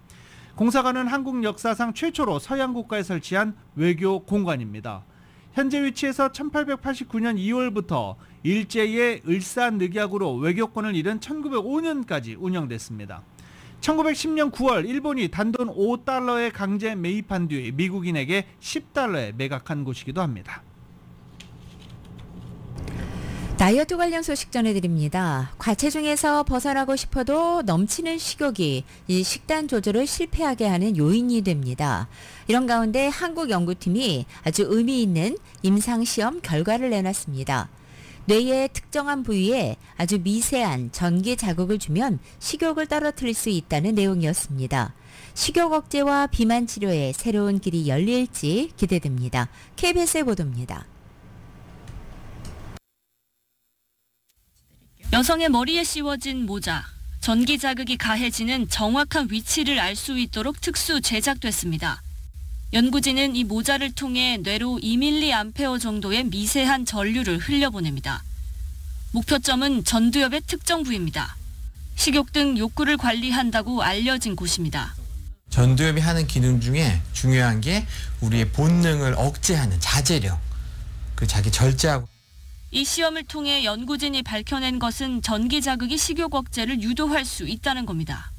Speaker 2: 공사관은 한국 역사상 최초로 서양 국가에 설치한 외교 공관입니다. 현재 위치에서 1889년 2월부터 일제의 을사늑약으로 외교권을 잃은 1905년까지 운영됐습니다. 1910년 9월 일본이 단돈 5달러에 강제 매입한 뒤 미국인에게 10달러에 매각한 곳이기도 합니다.
Speaker 3: 다이어트 관련 소식 전해드립니다. 과체중에서 벗어나고 싶어도 넘치는 식욕이 이 식단 조절을 실패하게 하는 요인이 됩니다. 이런 가운데 한국 연구팀이 아주 의미 있는 임상시험 결과를 내놨습니다. 뇌의 특정한 부위에 아주 미세한 전기 자극을 주면 식욕을 떨어뜨릴 수 있다는 내용이었습니다. 식욕 억제와 비만 치료에 새로운 길이 열릴지 기대됩니다. KBS의 보도입니다.
Speaker 4: 여성의 머리에 씌워진 모자. 전기 자극이 가해지는 정확한 위치를 알 수 있도록 특수 제작됐습니다. 연구진은 이 모자를 통해 뇌로 2mA 정도의 미세한 전류를 흘려보냅니다. 목표점은 전두엽의 특정 부위입니다. 식욕 등 욕구를 관리한다고 알려진 곳입니다.
Speaker 5: 전두엽이 하는 기능 중에 중요한 게 우리의 본능을 억제하는 자제력, 그 자기 절제하고.
Speaker 4: 이 시험을 통해 연구진이 밝혀낸 것은 전기 자극이 식욕 억제를 유도할 수 있다는 겁니다.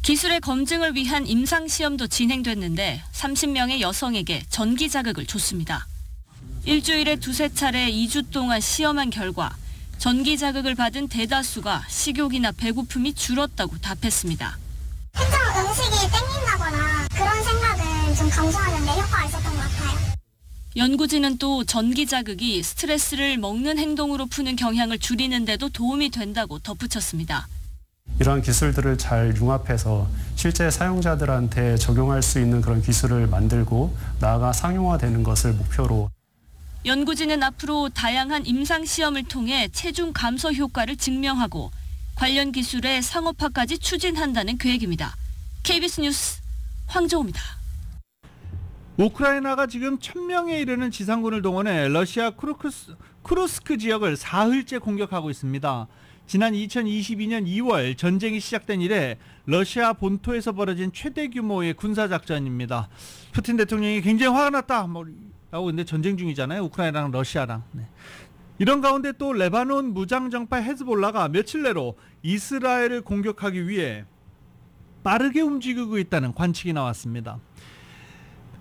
Speaker 4: 기술의 검증을 위한 임상시험도 진행됐는데 30명의 여성에게 전기 자극을 줬습니다. 일주일에 2~3차례 2주 동안 시험한 결과 전기 자극을 받은 대다수가 식욕이나 배고픔이 줄었다고 답했습니다.
Speaker 23: 특정 음식이 땡긴다거나 그런 생각은 좀 감소하는 데 효과가 있었던 것 같아요.
Speaker 4: 연구진은 또 전기 자극이 스트레스를 먹는 행동으로 푸는 경향을 줄이는 데도 도움이 된다고 덧붙였습니다.
Speaker 24: 이러한 기술들을 잘 융합해서 실제 사용자들한테 적용할 수 있는 그런 기술을 만들고 나아가 상용화되는 것을 목표로.
Speaker 4: 연구진은 앞으로 다양한 임상시험을 통해 체중 감소 효과를 증명하고 관련 기술의 상업화까지 추진한다는 계획입니다. KBS 뉴스 황정호입니다.
Speaker 2: 우크라이나가 지금 1000명에 이르는 지상군을 동원해 러시아 쿠르스크 지역을 사흘째 공격하고 있습니다. 지난 2022년 2월 전쟁이 시작된 이래 러시아 본토에서 벌어진 최대 규모의 군사작전입니다. 푸틴 대통령이 굉장히 화가 났다 라고. 근데 전쟁 중이잖아요. 우크라이나랑 러시아랑. 네. 이런 가운데 또 레바논 무장정파 헤즈볼라가 며칠 내로 이스라엘을 공격하기 위해 빠르게 움직이고 있다는 관측이 나왔습니다.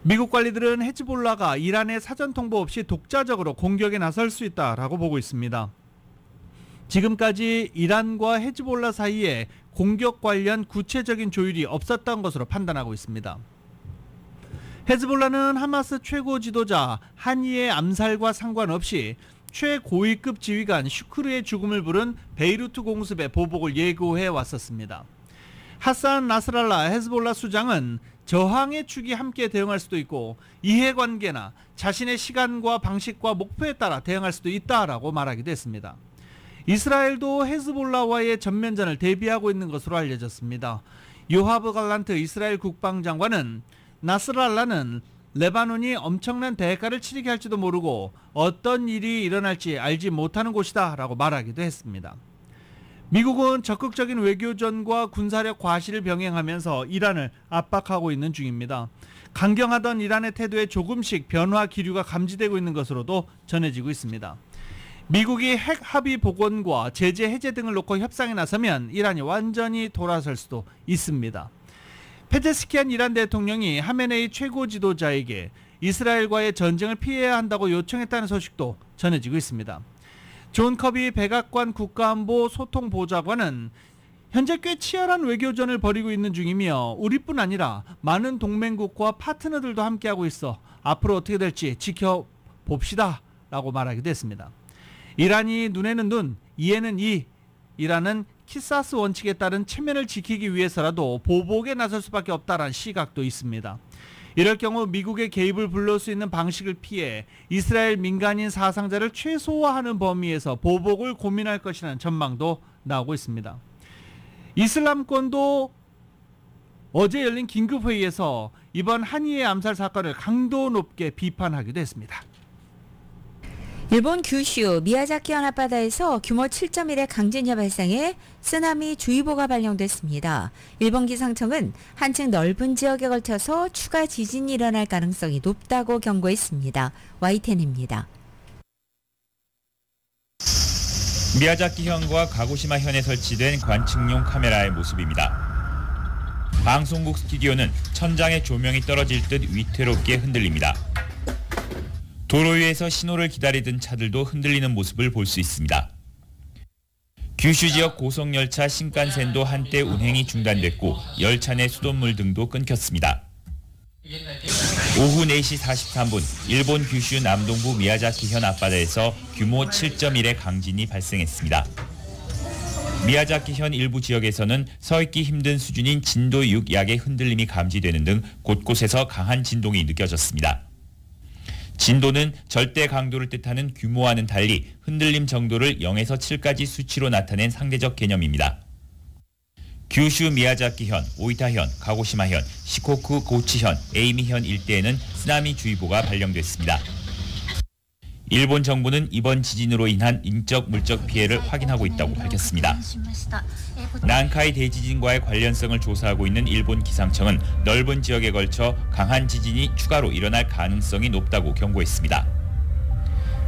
Speaker 2: 미국 관리들은 헤즈볼라가 이란의 사전 통보 없이 독자적으로 공격에 나설 수 있다라고 보고 있습니다. 지금까지 이란과 헤즈볼라 사이에 공격 관련 구체적인 조율이 없었던 것으로 판단하고 있습니다. 헤즈볼라는 하마스 최고 지도자 하니의 암살과 상관없이 최고위급 지휘관 슈크르의 죽음을 부른 베이루트 공습의 보복을 예고해 왔었습니다. 하산 나스랄라 헤즈볼라 수장은 저항의 축이 함께 대응할 수도 있고 이해관계나 자신의 시간과 방식과 목표에 따라 대응할 수도 있다라고 말하기도 했습니다. 이스라엘도 헤즈볼라와의 전면전을 대비하고 있는 것으로 알려졌습니다. 요하브 갈란트 이스라엘 국방장관은 나스랄라는 레바논이 엄청난 대가를 치르게 할지도 모르고 어떤 일이 일어날지 알지 못하는 곳이다 라고 말하기도 했습니다. 미국은 적극적인 외교전과 군사력 과시를 병행하면서 이란을 압박하고 있는 중입니다. 강경하던 이란의 태도에 조금씩 변화 기류가 감지되고 있는 것으로도 전해지고 있습니다. 미국이 핵 합의 복원과 제재 해제 등을 놓고 협상에 나서면 이란이 완전히 돌아설 수도 있습니다. 페제스키안 이란 대통령이 하메네이 최고 지도자에게 이스라엘과의 전쟁을 피해야 한다고 요청했다는 소식도 전해지고 있습니다. 존 커비 백악관 국가안보 소통보좌관은 현재 꽤 치열한 외교전을 벌이고 있는 중이며 우리뿐 아니라 많은 동맹국과 파트너들도 함께하고 있어 앞으로 어떻게 될지 지켜봅시다 라고 말하기도 했습니다. 이란이 눈에는 눈, 이에는 이, 이란은 키사스 원칙에 따른 체면을 지키기 위해서라도 보복에 나설 수밖에 없다는 시각도 있습니다. 이럴 경우 미국의 개입을 불러올 수 있는 방식을 피해 이스라엘 민간인 사상자를 최소화하는 범위에서 보복을 고민할 것이라는 전망도 나오고 있습니다. 이슬람권도 어제 열린 긴급회의에서 이번 하니의 암살 사건을 강도 높게 비판하기도 했습니다.
Speaker 3: 일본 규슈 미야자키 연합바다에서 규모 7.1의 강진이 발생해 쓰나미 주의보가 발령됐습니다. 일본 기상청은 한층 넓은 지역에 걸쳐서 추가 지진이 일어날 가능성이 높다고 경고했습니다. YTN입니다.
Speaker 25: 미야자키현과 가고시마현에 설치된 관측용 카메라의 모습입니다. 방송국 스튜디오는 천장에 조명이 떨어질 듯 위태롭게 흔들립니다. 도로 위에서 신호를 기다리던 차들도 흔들리는 모습을 볼 수 있습니다. 규슈 지역 고속열차 신칸센도 한때 운행이 중단됐고 열차 내 수돗물 등도 끊겼습니다. 오후 4시 43분 일본 규슈 남동부 미야자키현 앞바다에서 규모 7.1의 강진이 발생했습니다. 미야자키현 일부 지역에서는 서 있기 힘든 수준인 진도 6 약의 흔들림이 감지되는 등 곳곳에서 강한 진동이 느껴졌습니다. 진도는 절대 강도를 뜻하는 규모와는 달리 흔들림 정도를 0에서 7까지 수치로 나타낸 상대적 개념입니다. 규슈 미야자키현, 오이타현, 가고시마현, 시코쿠 고치현, 에이미현 일대에는 쓰나미 주의보가 발령됐습니다. 일본 정부는 이번 지진으로 인한 인적 물적 피해를 확인하고 있다고 밝혔습니다. 난카이 대지진과의 관련성을 조사하고 있는 일본 기상청은 넓은 지역에 걸쳐 강한 지진이 추가로 일어날 가능성이 높다고 경고했습니다.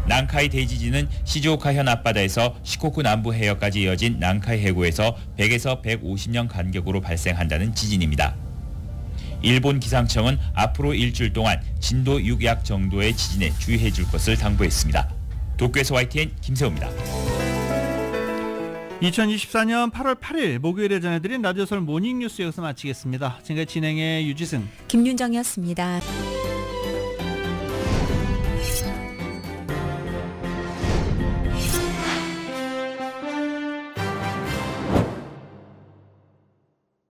Speaker 25: 난카이 대지진은 시즈오카현 앞바다에서 시코쿠 남부 해역까지 이어진 난카이 해구에서 100에서 150년 간격으로 발생한다는 지진입니다. 일본 기상청은 앞으로 일주일 동안 진도 6약 정도의 지진에 주의해 줄 것을 당부했습니다. 도쿄에서 YTN 김세호입니다.
Speaker 2: 2024년 8월 8일 목요일에 전해드린 라디오서울 모닝뉴스 여기서 마치겠습니다. 지금까지 진행의 유지승,
Speaker 3: 김윤정이었습니다.